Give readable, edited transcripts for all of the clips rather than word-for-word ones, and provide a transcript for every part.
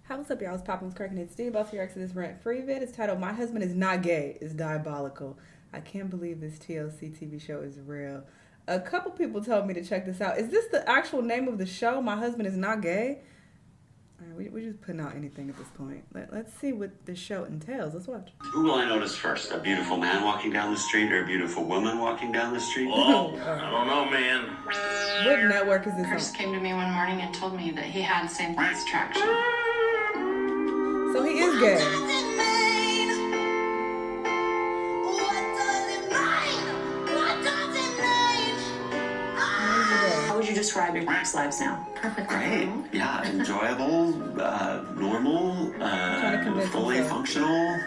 What's up, y'all? It's Poppins Cracking It. Steve Boss here to this rent-free vid. It's titled "My Husband Is Not Gay, It's Diabolical." I can't believe this TLC TV show is real. A couple people told me to check this out. Is this the actual name of the show? My Husband Is Not Gay? All right, we're just putting out anything at this point. Let's see what the show entails. Let's watch. Who will I notice first? A beautiful man walking down the street or a beautiful woman walking down the street? Well, I don't know, man. What network is this Chris on? came to me one morning and told me that he had same-sex attraction. So he is gay. How would you describe your lives now? Perfect. Great. Yeah, enjoyable, normal, trying to convince fully himself. functional.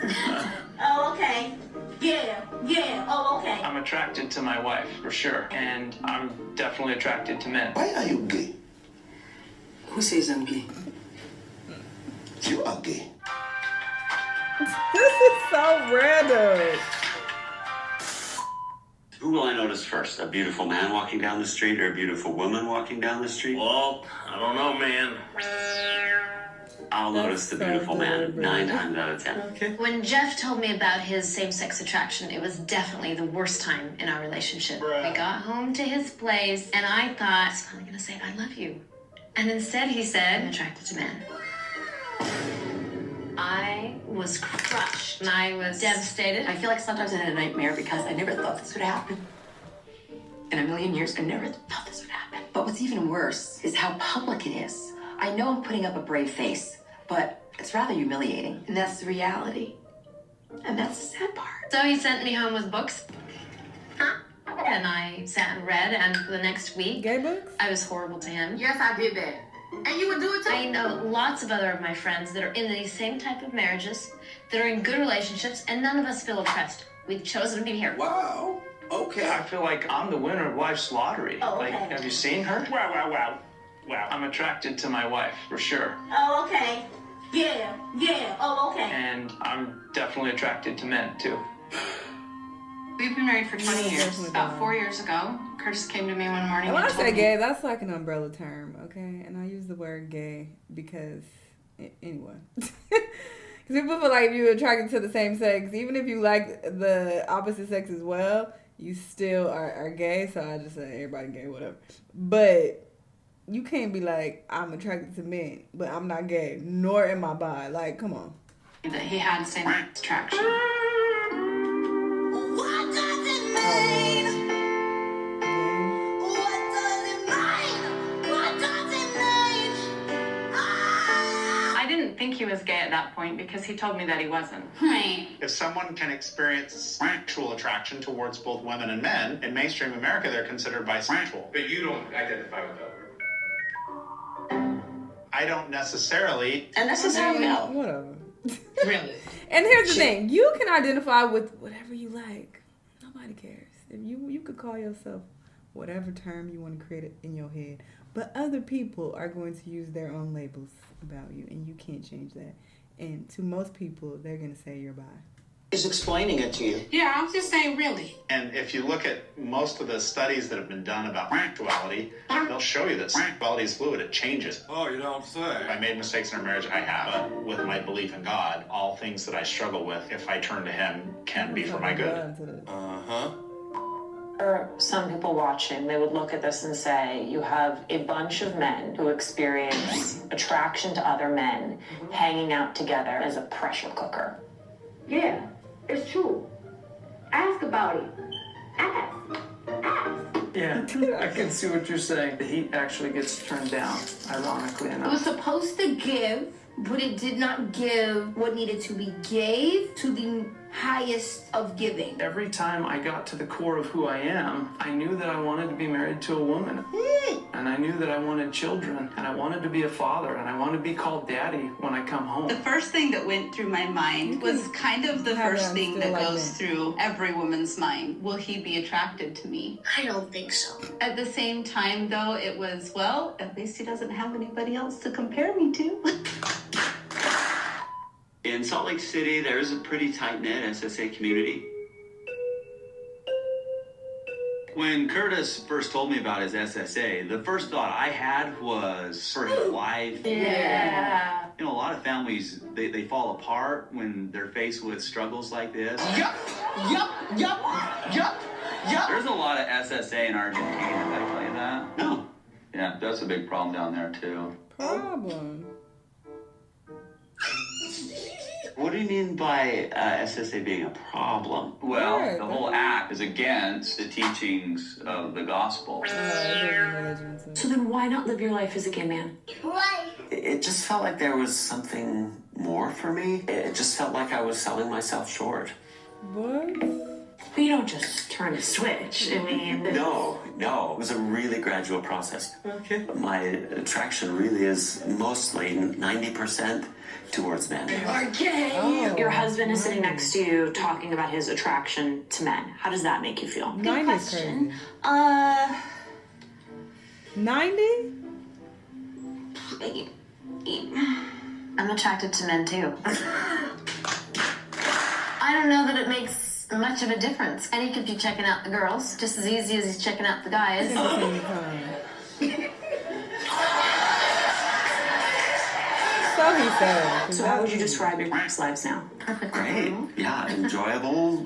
Oh, okay. Yeah. Oh, okay. I'm attracted to my wife, for sure. And I'm definitely attracted to men. Why are you gay? Who says I'm gay? You are gay. This is so random. Who will I notice first? A beautiful man walking down the street or a beautiful woman walking down the street? Well, I don't know, man. I'll notice the so beautiful man deliberate. 9 times out of 10. Okay. When Jeff told me about his same-sex attraction, it was definitely the worst time in our relationship. Bruh. We got home to his place, and I thought, he's finally gonna say, I love you. And instead he said, I'm attracted to men. I was crushed, and I was devastated. I feel like sometimes I had a nightmare because I never thought this would happen. In a million years, I never thought this would happen. But what's even worse is how public it is. I know I'm putting up a brave face, but it's rather humiliating. And that's the reality. And that's the sad part. So he sent me home with books. And I sat and read, and for the next week, Gay books? I was horrible to him. Yes, I did that. And you would do it too? I know lots of other of my friends that are in these same type of marriages, that are in good relationships, and none of us feel oppressed. We've chosen to be here. Wow. Okay. I feel like I'm the winner of life's lottery. Oh, Like, okay. have you seen her? Wow. I'm attracted to my wife, for sure. Oh, okay. Yeah. Oh, okay. And I'm definitely attracted to men, too. We've been married for 20 years. Definitely About not. 4 years ago, Chris came to me one morning And when I and told say me... gay, that's like an umbrella term, okay? And I use the word gay because, anyway. Because people feel like if you're attracted to the same sex, even if you like the opposite sex as well, you still are gay. So I just say everybody gay, whatever. But you can't be like, I'm attracted to men, but I'm not gay, nor am I bi. Like, come on. that he had same-sex attraction. What does it Oh, mean? Lord. What does it mean? What does it mean? I didn't think he was gay at that point because he told me that he wasn't. Right. If someone can experience sexual attraction towards both women and men, in mainstream America, they're considered bisexual. But you don't identify with that word. I don't necessarily. And that's just how we know. Whatever. Really? And here's the thing: you can identify with whatever you like. Nobody cares. If you could call yourself whatever term you want to create it in your head, but other people are going to use their own labels about you, and you can't change that. And to most people, they're gonna say you're bi. Is explaining it to you. Yeah, I was just saying, really. And if you look at most of the studies that have been done about sexuality, they'll show you that sexuality is fluid. It changes. Oh, you don't say. I made mistakes in our marriage. I have. But with my belief in God, all things that I struggle with, if I turn to Him, can be for my good. Uh-huh. For some people watching, they would look at this and say, you have a bunch of men who experience attraction to other men hanging out together as a pressure cooker. Yeah, it's true. Ask about it. Ask. Yeah, I can see what you're saying. The heat actually gets turned down, ironically It was enough. supposed to give, but it did not give what needed to be gave to the highest of giving. Every time I got to the core of who I am, I knew that I wanted to be married to a woman. And I knew that I wanted children, and I wanted to be a father, and I wanted to be called daddy when I come home. The first thing that went through my mind was kind of the have first them thing still that like goes men. through every woman's mind. Will he be attracted to me? I don't think so. At the same time, though, it was, well, at least he doesn't have anybody else to compare me to. In Salt Lake City, there's a pretty tight-knit SSA community. When Curtis first told me about his SSA, the first thought I had was for his wife. Yeah. You know, a lot of families, they fall apart when they're faced with struggles like this. Yup. There's a lot of SSA in Argentina, did I tell you that? No. Yeah, that's a big problem down there, too. Problem. What do you mean by SSA being a problem? Well, the whole act is against the teachings of the gospel. So then why not live your life as a gay man? It just felt like there was something more for me. It just felt like I was selling myself short. What? But you don't just turn a switch. I mean... No. It was a really gradual process. Okay. My attraction really is mostly 90% towards men. You are gay! Oh, your husband is sitting next to you talking about his attraction to men. How does that make you feel? Good question. 90? I'm attracted to men too. I don't know that it makes much of a difference. And he could be checking out the girls just as easy as he's checking out the guys. So he said. So how would you describe your lives now? Great. Yeah, enjoyable,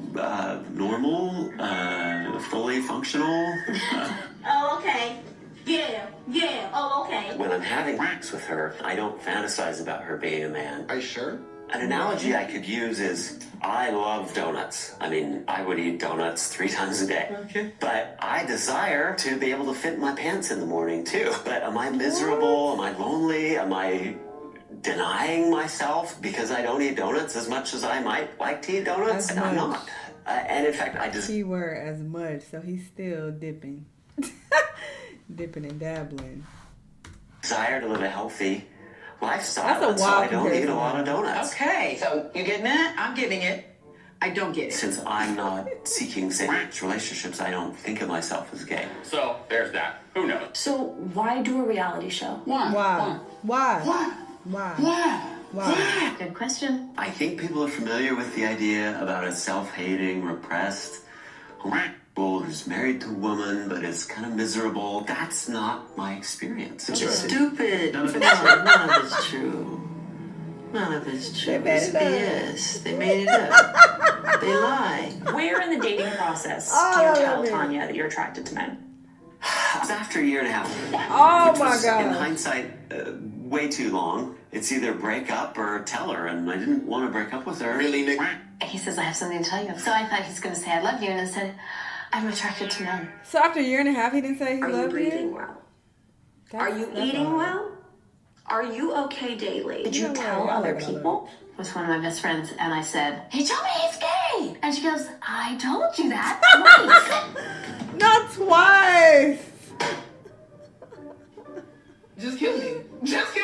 normal, fully functional. Oh, okay. Yeah. Oh, okay. When I'm having sex with her, I don't fantasize about her being a man. Are you sure? An analogy I could use is, I love donuts. I mean, I would eat donuts 3 times a day. Okay. But I desire to be able to fit in my pants in the morning, too. But am I miserable? Am I lonely? Am I denying myself because I don't eat donuts as much as I might like to eat donuts? And I'm not. And in fact, I just... Keyword as much, so he's still dipping. Dipping and dabbling. Desire to live a healthy lifestyle. That's a wild so I don't comparison. eat a lot of donuts. Okay, so you getting it? I'm getting it. I don't get it. Since I'm not seeking same-sex relationships, I don't think of myself as gay. So, there's that. Who knows? So why do a reality show? Why? Good question. I think people are familiar with the idea about a self-hating, repressed homosexual who's married to a woman but is kind of miserable. That's not my experience. You're stupid. None of it's true. None of it's true. It's BS. They made it up. They lie. Where in the dating process do you tell Tanya that you're attracted to men? It was after a year and a half. Oh which my was, God. in hindsight, way too long. It's either break up or tell her, and I didn't want to break up with her. Really, Nick? He says, I have something to tell you. So I thought he's going to say, I love you. And instead, I'm attracted to men. So after a year and a half, he didn't say he Are you loved breathing you? well? Are you eating well? Are you okay daily? Did you tell other people? It was one of my best friends. And I said, he told me he's gay. And she goes, I told you that twice. Not twice. Just kill me.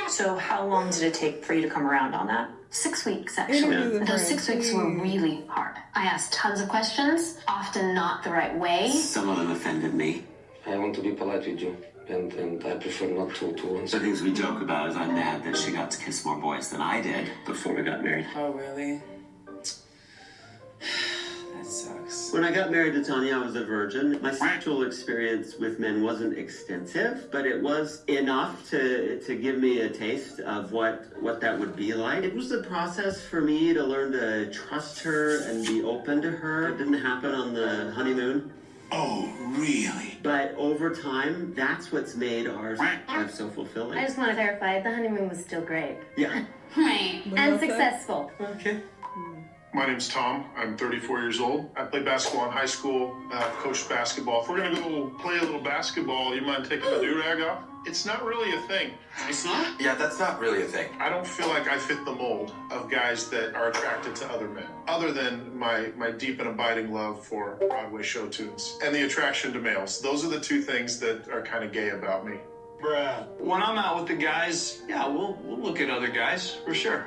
So how long did it take for you to come around on that? 6 weeks, actually. Interview the And those friend, 6 weeks were really hard. I asked tons of questions, often not the right way. Some of them offended me. I want to be polite with you, and I prefer not to The things we joke about is I'm mad that she got to kiss more boys than I did before we got married. Oh, really? That sucks. When I got married to Tanya, I was a virgin. My sexual experience with men wasn't extensive, but it was enough to give me a taste of what that would be like. It was a process for me to learn to trust her and be open to her. It didn't happen on the honeymoon. Oh, really? But over time, that's what's made our life so fulfilling. I just want to clarify, the honeymoon was still great. Yeah. Right. And successful. Okay. My name's Tom. I'm 34 years old. I played basketball in high school, coached basketball. If we're gonna go play a little basketball, you mind taking the do-rag off? It's not really a thing. It's not? Yeah, that's not really a thing. I don't feel like I fit the mold of guys that are attracted to other men, other than my deep and abiding love for Broadway show tunes and the attraction to males. Those are the two things that are kind of gay about me. Bruh. When I'm out with the guys, yeah, we'll look at other guys, for sure.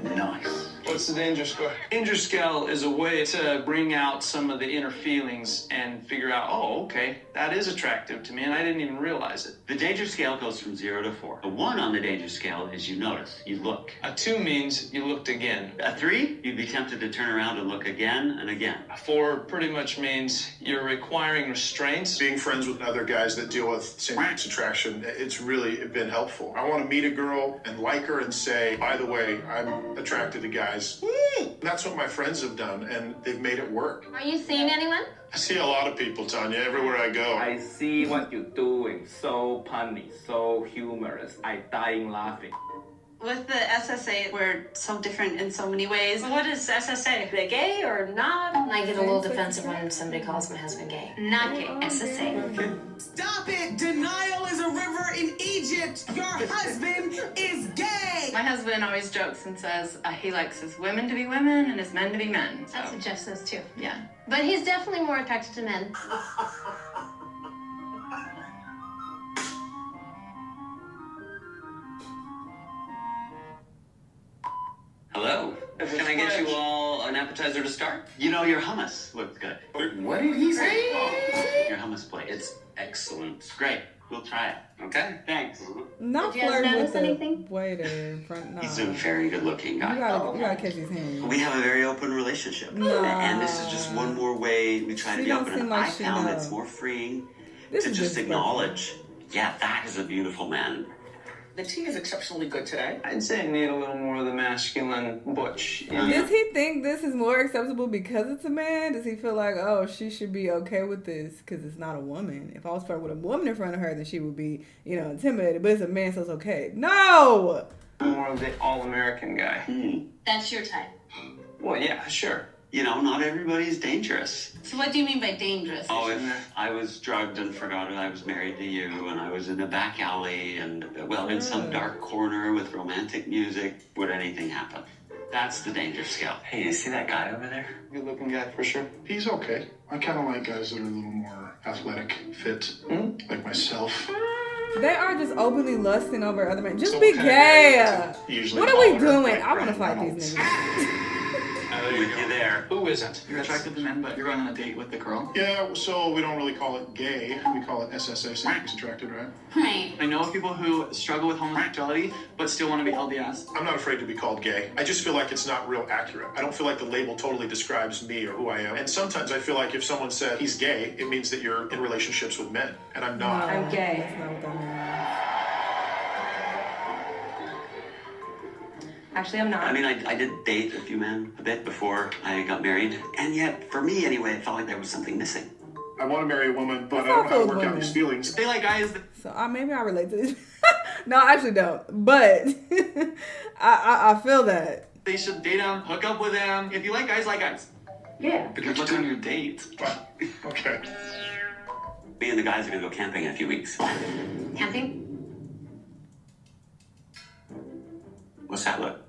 Nice. What What's the danger score? Danger scale is a way to bring out some of the inner feelings and figure out, oh, okay, that is attractive to me, and I didn't even realize it. The danger scale goes from 0 to 4. A 1 on the danger scale is you notice, you look. A 2 means you looked again. A 3, you'd be tempted to turn around and look again and again. A 4 pretty much means you're requiring restraints. Being friends with other guys that deal with same-sex attraction, it's really been helpful. I want to meet a girl and like her and say, by the way, I'm attracted to guys. That's what my friends have done, and they've made it work. Are you seeing anyone? I see a lot of people, Tanya, everywhere I go. I see what you're doing. So funny, so humorous. I dying laughing. With the SSA, we're so different in so many ways. What is SSA? They gay or not? I get a little defensive when somebody calls my husband gay. Not gay. SSA. Stop it! Denial is a river in Egypt. Your husband is gay. My husband always jokes and says he likes his women to be women and his men to be men. So. That's what Jeff says too. Yeah. But he's definitely more attracted to men. Hello. Can I get you all an appetizer to start? You know, your hummus looked good. What did he say? Your hummus plate. It's excellent. Great. We'll try it. Okay? Thanks. Not Did you guys flirt with notice the anything? waiter in front. No. He's a very good-looking guy. You gotta catch his hand. We have a very open relationship. No. And this is just one more way we try to She be don't open. seem And like I she found know. it's more freeing This to is just disrespectful. acknowledge, yeah, that is a beautiful man. The tea is exceptionally good today. I'd say I need a little more of the masculine butch. Does he think this is more acceptable because it's a man? Does he feel like, oh, she should be okay with this because it's not a woman? If I was flirting with a woman in front of her, then she would be, intimidated. But it's a man, so it's okay. No! More of the all-American guy. That's your type. Well, yeah, sure. You know, not everybody's dangerous. So what do you mean by dangerous? Oh, if I was drugged and forgot I was married to you, and I was in a back alley and, well, in some dark corner with romantic music, would anything happen? That's the danger scale. Hey, you see that guy over there? Good-looking guy for sure. He's okay. I kind of like guys that are a little more athletic, fit, like myself. They are just openly lusting over other men. Just It's be okay. gay. Usually What are we taller, doing? like I want to Ryan fight these Reynolds. niggas. With you there. Who isn't? You're attracted to men, but you're going on a date with the girl? Yeah, so we don't really call it gay. We call it SSA, same-sex attracted, right? Right. I know of people who struggle with homosexuality, but still want to be LDS. I'm not afraid to be called gay. I just feel like it's not real accurate. I don't feel like the label totally describes me or who I am. And sometimes I feel like if someone said he's gay, it means that you're in relationships with men. And I'm not. I'm gay. That's not what that means. Actually, I'm not. I mean, I did date a few men a bit before I got married. And yet, for me anyway, it felt like there was something missing. I want to marry a woman, but That's I don't know how to all work out women. these feelings. They like guys that So maybe I relate to this. No, I actually don't. But I feel that. they should date them, hook up with them. If you like guys, like guys. Yeah. But look on your date. Okay. Me and the guys are going to go camping in a few weeks. Camping? What's that look?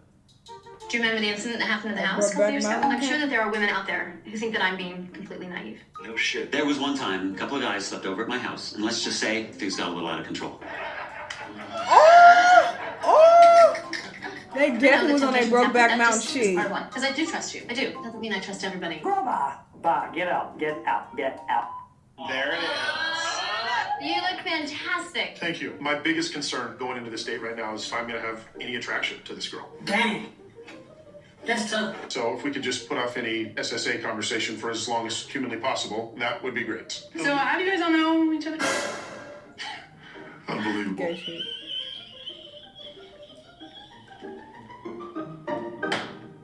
Do you remember the incident that happened at the house a couple years ago? I'm sure that there are women out there who think that I'm being completely naive. No shit. There was one time, a couple of guys slept over at my house, and let's just say things got a little out of control. They definitely was on a Brokeback Mountain shit. Because I do trust you. I do. Doesn't mean I trust everybody. Get out, get out, get out. There it is. You look fantastic. Thank you. My biggest concern going into this date right now is if I'm going to have any attraction to this girl. Dang. That's tough. So if we could just put off any SSA conversation for as long as humanly possible, that would be great. So how do you guys all know each other? Unbelievable. Gay shit.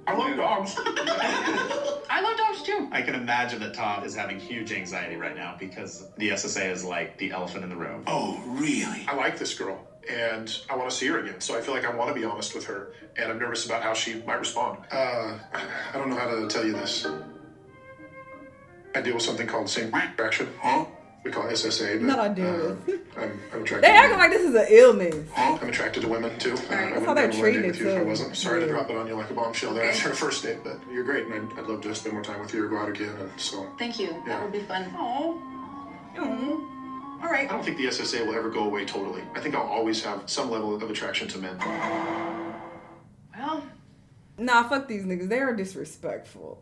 I love dogs. I love dogs too. I can imagine that Todd is having huge anxiety right now because the SSA is like the elephant in the room. Oh, really? I like this girl, and I want to see her again. So I feel like I want to be honest with her, and I'm nervous about how she might respond. I don't know how to tell you this. I deal with something called same attraction. Huh? We call it SSA, but Not I deal with. I'm attracted. They to acting women. like this is an illness. I'm attracted to women too. I That's wouldn't how be they're able to treating date it with you if I too. wasn't. Sorry to Yeah. drop it on you like a bombshell there after a first date, but you're great, and I'd love to spend more time with you or go out again. And so Thank you. Yeah. That would be fun. Oh. All right. I don't think the SSA will ever go away totally. I think I'll always have some level of attraction to men. Well, Nah, fuck these niggas. They are disrespectful.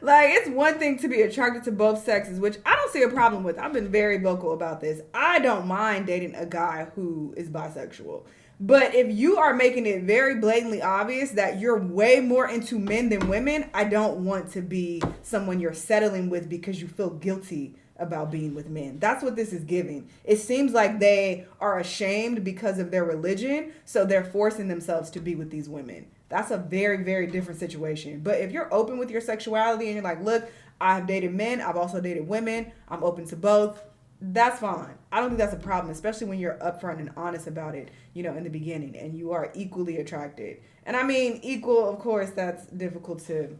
Like, it's one thing to be attracted to both sexes, which I don't see a problem with. I've been very vocal about this. I don't mind dating a guy who is bisexual. But if you are making it very blatantly obvious that you're way more into men than women, I don't want to be someone you're settling with because you feel guilty about being with men. That's what this is giving. It seems like they are ashamed because of their religion, so they're forcing themselves to be with these women. That's a very, very different situation. But if you're open with your sexuality and you're like, look, I've dated men, I've also dated women, I'm open to both, that's fine. I don't think that's a problem, especially when you're upfront and honest about it, you know, in the beginning, and you are equally attracted. And I mean, equal, of course, that's difficult to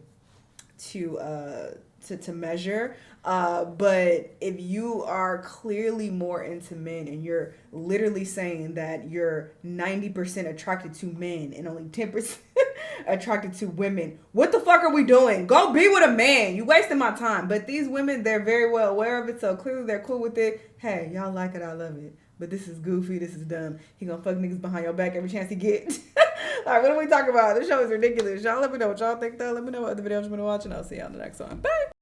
measure. But if you are clearly more into men and you're literally saying that you're 90% attracted to men and only 10% attracted to women, what the fuck are we doing? Go be with a man. You wasting my time. But these women, they're very well aware of it, so clearly they're cool with it. Hey, y'all like it, I love it. But this is goofy, this is dumb. He gonna fuck niggas behind your back every chance he get. All right, what are we talking about? This show is ridiculous. Y'all let me know what y'all think, though. Let me know what other videos you want to watch, and I'll see y'all in the next one. Bye!